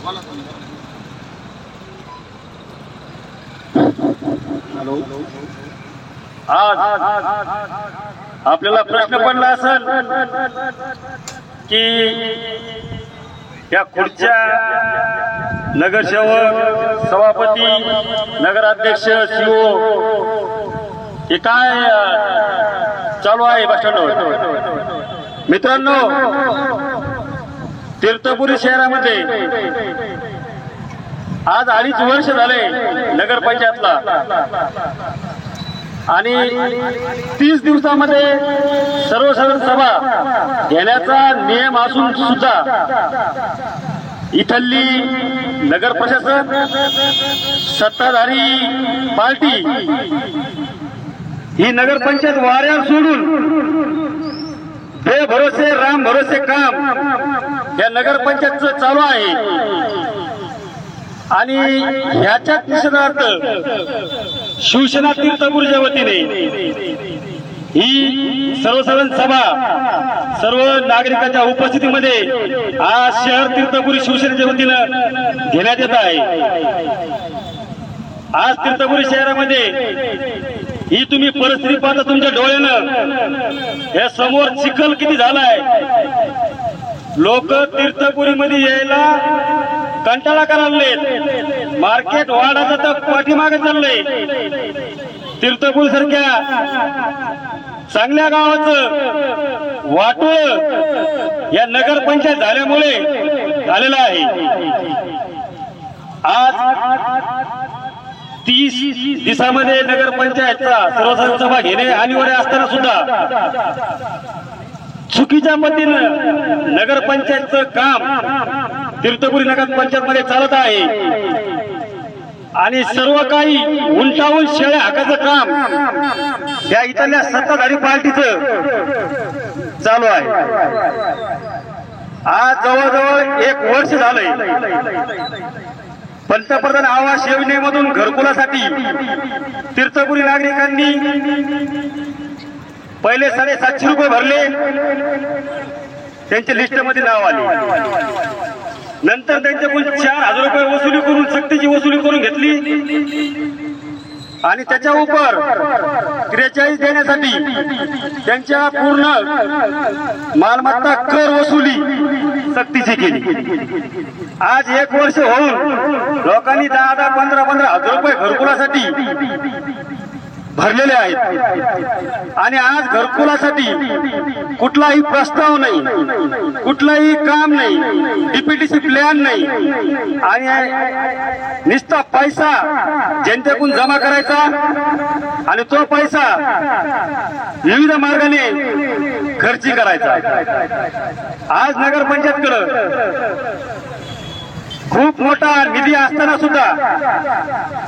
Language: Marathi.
आज आपल्याला प्रश्न पडला असेल की या खुर्च्या नगरसेवक, सभापती, नगराध्यक्ष, सीओ हे काय चालू आहे बस स्टँडवर? मित्रांनो, तीर्थपुरी शहरामध्ये आज 2.5 वर्ष झाले नगरपंचायतला आणि 30 दिवसामध्ये सर्वसाधारण सभा घेण्याचा नियम असून सुद्धा इथली नगर प्रशासन, सत्ताधारी पार्टी ही नगरपंचायत वाऱ्यावर सोडून बेभरोसे राम भरोसे काम या नगरपंचायतचं चालू आहे आणि ह्याच्यात निषेधार्थ शिवसेना तीर्थपुरीच्या वतीने ही सर्वसाधारण सभा सर्व नागरिकांच्या उपस्थितीमध्ये आज शहर तीर्थपुरी शिवसेनेच्या वतीनं घेण्यात येत आहे। आज तीर्थपुरी शहरामध्ये ही तुम्ही परिस्थिती पाहता तुमच्या डोळ्यानं, हे समोर चिखल किती झालाय, लोक तीर्थपुरीमध्ये यायला कंटाळा करायला, मार्केट वाढायचं तर पाठीमागे चाललंय। तीर्थपुरी सारख्या चांगल्या गावाचं वाटोळ या नगरपंचायत झाल्यामुळे झालेलं आहे। आज 30 दिवसामध्ये नगरपंचायतचा सर्वसाधारण सभा घेणे अनिवार्य असताना सुद्धा चुकीच्या पद्धतीनं नगरपंचायतचं काम तीर्थपुरी नगरपंचायतमध्ये चालत आहे आणि सर्व काही उंटावून शेळ्या हाकाचं काम या इथल्या सत्ताधारी पार्टीचं चालू आहे। आज जवळजवळ 1 वर्ष झालंय पंतप्रधान आवास योजनेमधून घरकुलासाठी तीर्थपुरी नागरिकांनी पहिले 750 रुपये भरले, त्यांच्या लिस्टमध्ये नाव आले। नंतर त्यांच्याकडून 4000 रुपये वसुली करून सक्तीची वसुली करून घेतली आणि त्याच्या उपर 43 देण्यासाठी त्यांच्या पूर्ण मालमत्ता कर वसुली सक्तीची केली। आज 1 वर्ष होऊन लोकांनी 10-10, 15-15 हजार रुपये घरकुलासाठी भरलेले आहेत आणि आज घरकुलासाठी कुठलाही प्रस्ताव नाही, कुठलाही काम नाही, डीपीटीसी प्लॅन नाही आणि नुसता पैसा जनतेकडून जमा करायचा आणि तो पैसा विविध मार्गाने खर्ची करायचा। आज नगरपंचायतकडे खूप मोठा निधी असताना सुद्धा